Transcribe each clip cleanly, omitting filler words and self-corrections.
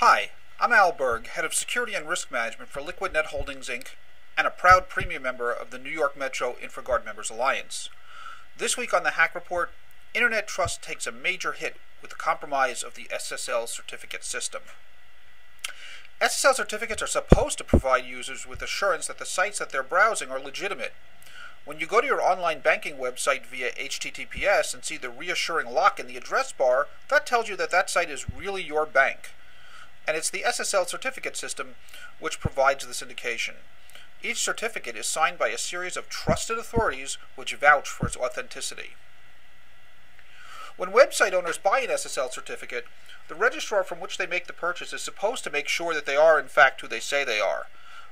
Hi, I'm Al Berg, Head of Security and Risk Management for Liquid Net Holdings, Inc., and a proud premium member of the New York Metro InfraGard Members Alliance. This week on the Hack Report, Internet Trust takes a major hit with the compromise of the SSL certificate system. SSL certificates are supposed to provide users with assurance that the sites that they're browsing are legitimate. When you go to your online banking website via HTTPS and see the reassuring lock in the address bar, that tells you that that site is really your bank. And it's the SSL certificate system which provides this indication. Each certificate is signed by a series of trusted authorities which vouch for its authenticity. When website owners buy an SSL certificate, the registrar from which they make the purchase is supposed to make sure that they are in fact who they say they are.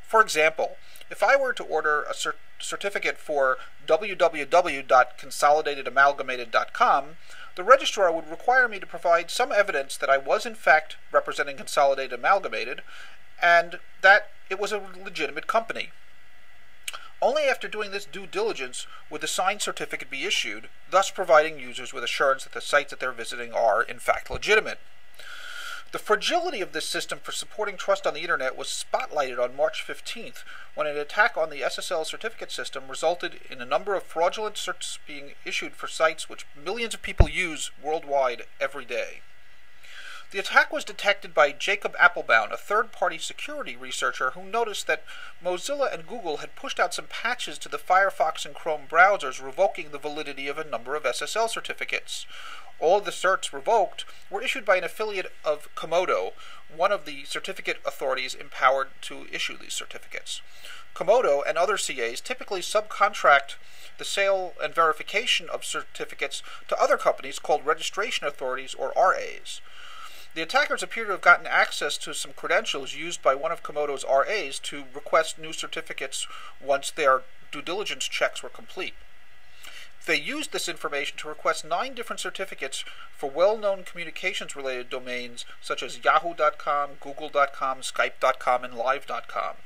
For example, if I were to order a certificate for www.consolidatedamalgamated.com, the registrar would require me to provide some evidence that I was in fact representing Consolidated Amalgamated and that it was a legitimate company. Only after doing this due diligence would the signed certificate be issued, thus providing users with assurance that the sites that they're visiting are in fact legitimate. The fragility of this system for supporting trust on the Internet was spotlighted on March 15th when an attack on the SSL certificate system resulted in a number of fraudulent certs being issued for sites which millions of people use worldwide every day. The attack was detected by Jacob Appelbaum, a third-party security researcher who noticed that Mozilla and Google had pushed out some patches to the Firefox and Chrome browsers revoking the validity of a number of SSL certificates. All of the certs revoked were issued by an affiliate of Komodo, one of the certificate authorities empowered to issue these certificates. Komodo and other CAs typically subcontract the sale and verification of certificates to other companies called registration authorities or RAs. The attackers appear to have gotten access to some credentials used by one of Komodo's RAs to request new certificates once their due diligence checks were complete. They used this information to request 9 different certificates for well-known communications-related domains such as yahoo.com, google.com, skype.com, and live.com.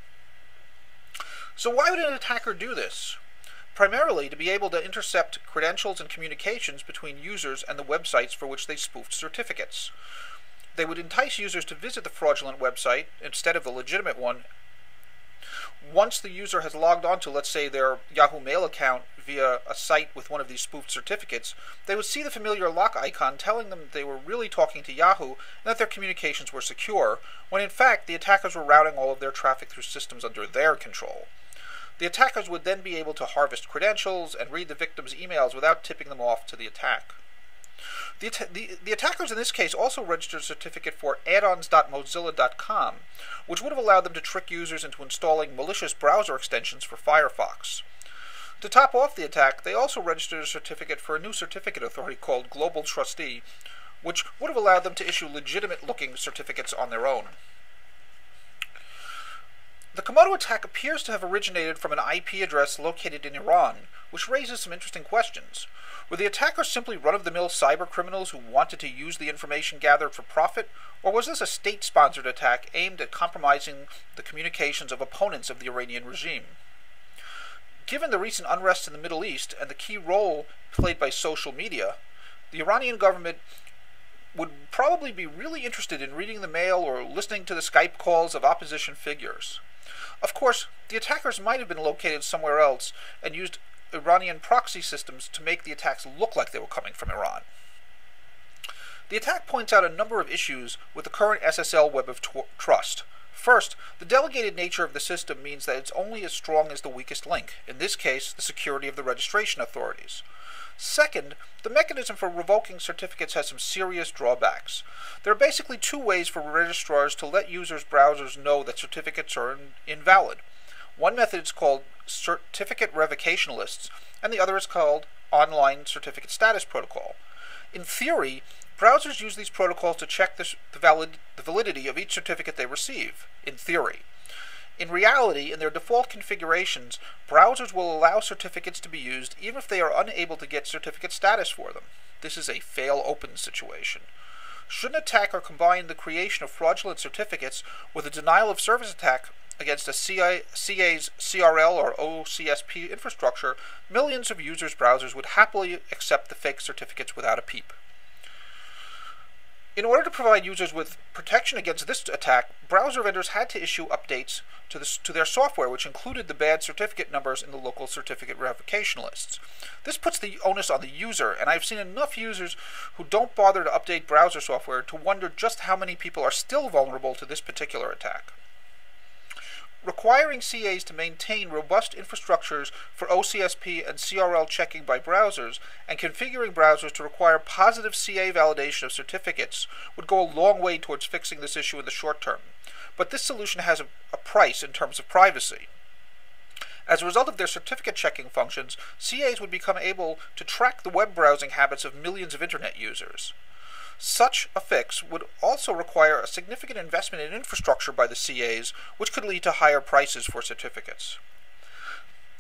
So why would an attacker do this? Primarily to be able to intercept credentials and communications between users and the websites for which they spoofed certificates. They would entice users to visit the fraudulent website instead of the legitimate one. Once the user has logged on to, let's say, their Yahoo Mail account via a site with one of these spoofed certificates, they would see the familiar lock icon telling them that they were really talking to Yahoo and that their communications were secure, when in fact the attackers were routing all of their traffic through systems under their control. The attackers would then be able to harvest credentials and read the victim's emails without tipping them off to the attack. The attackers in this case also registered a certificate for addons.mozilla.com, which would have allowed them to trick users into installing malicious browser extensions for Firefox. To top off the attack, they also registered a certificate for a new certificate authority called Global Trustee, which would have allowed them to issue legitimate-looking certificates on their own. The Komodo attack appears to have originated from an IP address located in Iran, which raises some interesting questions. Were the attackers simply run-of-the-mill cyber criminals who wanted to use the information gathered for profit, or was this a state-sponsored attack aimed at compromising the communications of opponents of the Iranian regime? Given the recent unrest in the Middle East and the key role played by social media, the Iranian government would probably be really interested in reading the mail or listening to the Skype calls of opposition figures. Of course, the attackers might have been located somewhere else and used Iranian proxy systems to make the attacks look like they were coming from Iran. The attack points out a number of issues with the current SSL web of trust. First, the delegated nature of the system means that it's only as strong as the weakest link, in this case, the security of the registration authorities. Second, the mechanism for revoking certificates has some serious drawbacks. There are basically 2 ways for registrars to let users' browsers know that certificates are invalid. One method is called certificate revocation lists, and the other is called online certificate status protocol. In theory, browsers use these protocols to check the validity of each certificate they receive, in theory. In reality, in their default configurations, browsers will allow certificates to be used even if they are unable to get certificate status for them. This is a fail-open situation. Should an attacker combine the creation of fraudulent certificates with a denial-of-service attack against a CA's CRL or OCSP infrastructure, millions of users' browsers would happily accept the fake certificates without a peep. In order to provide users with protection against this attack, browser vendors had to issue updates to their software, which included the bad certificate numbers in the local certificate revocation lists. This puts the onus on the user, and I've seen enough users who don't bother to update browser software to wonder just how many people are still vulnerable to this particular attack. Requiring CAs to maintain robust infrastructures for OCSP and CRL checking by browsers and configuring browsers to require positive CA validation of certificates would go a long way towards fixing this issue in the short term. But this solution has a price in terms of privacy. As a result of their certificate checking functions, CAs would become able to track the web browsing habits of millions of Internet users. Such a fix would also require a significant investment in infrastructure by the CAs, which could lead to higher prices for certificates.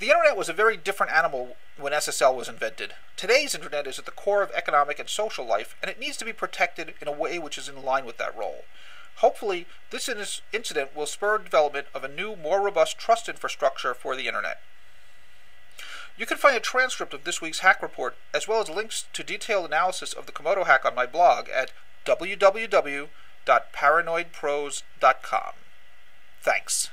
The Internet was a very different animal when SSL was invented. Today's Internet is at the core of economic and social life, and it needs to be protected in a way which is in line with that role. Hopefully, this incident will spur development of a new, more robust trust infrastructure for the Internet. You can find a transcript of this week's hack report, as well as links to detailed analysis of the Komodo hack on my blog at www.paranoidpros.com. Thanks.